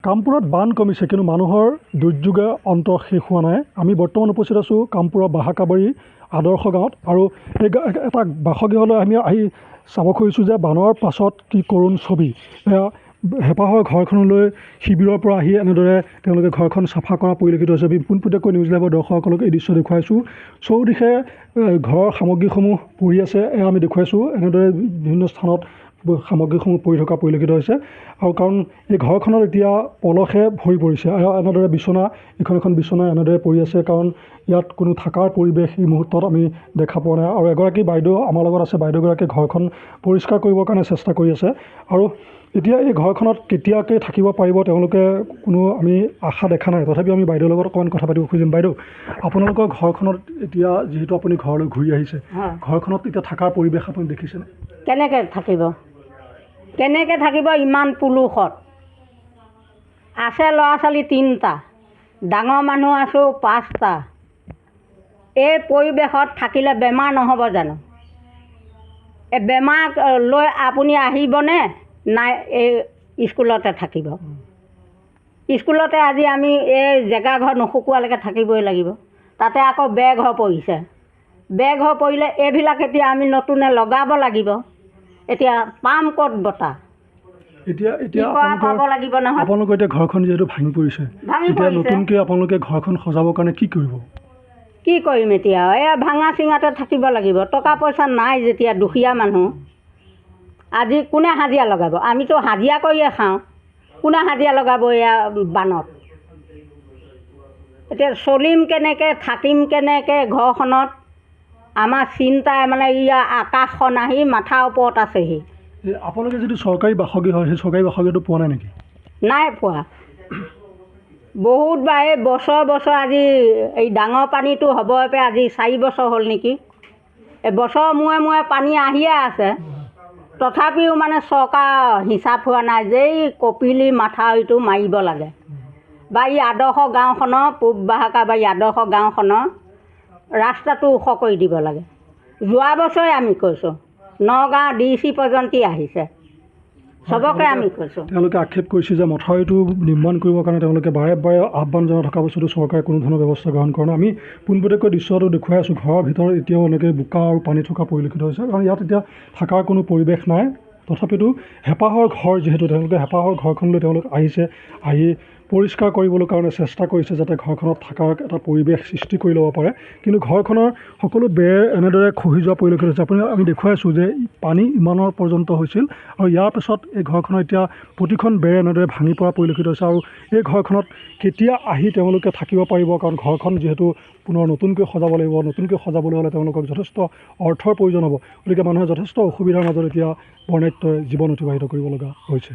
কামপুৰত বান কমিছে কিন্তু মানুহৰ দুৰ্যোগে অন্ত শেষ হোৱা নাই। আমি বৰ্তমান উপস্থিত আছোঁ কামপুৰৰ বাহাকাবাৰী আদৰ্শ গাঁৱত আৰু এই এটা বাসগৃহলৈ আমি আহি চাব খুজিছোঁ যে বানৰ পাছত কি কৰুণ ছবি। এয়া হেঁপাহৰ ঘৰখনলৈ শিবিৰৰ পৰা আহি এনেদৰে তেওঁলোকে ঘৰখন চাফা কৰা পৰিলক্ষিত হৈছে। আমি পোনপটীয়াকৈ নিউজ লাইভৰ দৰ্শকসকলক এই দৃশ্য দেখুৱাইছোঁ। চৌদিশে ঘৰৰ সামগ্ৰীসমূহ পৰি আছে, এয়া আমি দেখুৱাইছোঁ। এনেদৰে বিভিন্ন স্থানত সামগ্ৰীসমূহ পৰি থকা পৰিলক্ষিত হৈছে আৰু কাৰণ এই ঘৰখনত এতিয়া পলসে ভৰি পৰিছে আৰু এনেদৰে বিচনা এখন বিচনা এনেদৰে পৰি আছে কাৰণ ইয়াত কোনো থকাৰ পৰিৱেশ এই মুহূৰ্তত আমি দেখা পোৱা নাই। আৰু এগৰাকী বাইদেউ আমাৰ লগত আছে, বাইদেউগৰাকীয়ে ঘৰখন পৰিষ্কাৰ কৰিবৰ কাৰণে চেষ্টা কৰি আছে আৰু এতিয়া এই ঘৰখনত কেতিয়াকৈ থাকিব পাৰিব তেওঁলোকে কোনো আমি আশা দেখা নাই। তথাপিও আমি বাইদেউৰ লগত অকণমান কথা পাতিব খুজিম। বাইদেউ, আপোনালোকৰ ঘৰখনত এতিয়া যিহেতু আপুনি ঘৰলৈ ঘূৰি আহিছে, ঘৰখনত এতিয়া থকাৰ পৰিৱেশ আপুনি দেখিছেনে? কেনেকৈ থাকিব ইমান পুলুষত আছে। ল'ৰা ছোৱালী 3টা, ডাঙৰ মানুহ আছোঁ 5টা। এই পৰিৱেশত থাকিলে বেমাৰ নহ'ব জানো? এই বেমাৰ লৈ আপুনি আহিবনে নাই? এই স্কুলতে থাকিব। স্কুলতে আজি আমি এই জেগা ঘৰ নুশুকোৱালৈকে থাকিবই লাগিব। তাতে আকৌ বেঘৰ পৰিছে। বেঘৰ পৰিলে এইবিলাক এতিয়া আমি নতুনে লগাব লাগিব। এতিয়া পাম ক'ত বতাহ? এতিয়া পাব লাগিব নহয়। আপোনালোকৰ এতিয়া ঘৰখন যিহেতু ভাঙি পৰিছে, এতিয়া নতুনকৈ আপোনালোকে ঘৰখন সজাবৰ কাৰণে কি কৰিব? কি কৰিম এতিয়া? এয়া ভাঙা চিঙাতে থাকিব লাগিব। টকা পইচা নাই যেতিয়া, দুখীয়া মানুহ। আজি কোনে হাজিৰা লগাব? আমিতো হাজিৰা কৰিয়ে খাওঁ। কোনে হাজিৰা লগাব এয়া বানত? এতিয়া চলিম কেনেকৈ, থাকিম কেনেকৈ ঘৰখনত? আমাৰ চিন্তাই মানে ইয়াৰ আকাশখন আহি মাথাৰ ওপৰত আছেহি। আপোনালোকে যিটো চৰকাৰী বাসগৃহ হয়, সেই চৰকাৰী বাসগৃহটো পোৱা নাই নেকি? নাই পোৱা। বহুতবাৰ এই বছৰ আজি এই ডাঙৰ পানীটো হ'ব পাৰে আজি 4 বছৰ হ'ল নেকি। এই বছৰৰ মূৰে পানী আহিয়ে আছে। তথাপিও মানে চৰকাৰ হিচাপ হোৱা নাই যে এই কপিলি মাথাউৰিটো মাৰিব লাগে বা এই আদৰ্শ গাঁওখনৰ পূব বাহাকাবাৰী আদৰ্শ গাঁওখনৰ ৰাস্তাটো ওখ কৰি দিব লাগে। যোৱা বছৰে আমি কৈছোঁ, নগাঁও DC পৰ্যন্ত আহিছে, চবকে আমি কৈছোঁ। তেওঁলোকে আক্ষেপ কৰিছে যে মথাউৰিটো নিৰ্মাণ কৰিবৰ কাৰণে তেওঁলোকে বাৰে আহ্বান জনাই থকা বস্তুটো চৰকাৰে কোনো ধৰণৰ ব্যৱস্থা গ্ৰহণ কৰা নাই। আমি পোনপটীয়াকৈ দৃশ্যটো দেখুৱাই আছোঁ। ঘৰৰ ভিতৰত এতিয়াও এনেকৈ বোকা আৰু পানী থকা পৰিলক্ষিত হৈছে কাৰণ ইয়াত এতিয়া থকাৰ কোনো পৰিৱেশ নাই। তথাপিতো হেঁপাহৰ ঘৰ যিহেতু, তেওঁলোকে হেঁপাহৰ ঘৰখনলৈ তেওঁলোক আহিছে, আহি পৰিষ্কাৰ কৰিবলৈ কাৰণে চেষ্টা কৰিছে যাতে ঘৰখনত থকাৰ এটা পৰিৱেশ সৃষ্টি কৰি ল'ব পাৰে। কিন্তু ঘৰখনৰ সকলো বেৰ এনেদৰে খহি যোৱা পৰিলক্ষিত হৈছে। আমি দেখুৱাইছোঁ যে পানী ইমানৰ পৰ্যন্ত হৈছিল আৰু ইয়াৰ পিছত এই ঘৰখনৰ এতিয়া প্ৰতিখন বেৰ এনেদৰে ভাঙি পৰা পৰিলক্ষিত হৈছে আৰু এই ঘৰখনত কেতিয়া আহি তেওঁলোকে থাকিব পাৰিব? কাৰণ ঘৰখন যিহেতু পুনৰ নতুনকৈ সজাব লাগিব, নতুনকৈ সজাবলৈ হ'লে তেওঁলোকক যথেষ্ট অৰ্থৰ প্ৰয়োজন হ'ব। গতিকে মানুহে যথেষ্ট অসুবিধাৰ মাজত এতিয়া বৰ্ণাঢ্য জীৱন অতিবাহিত কৰিব লগা হৈছে।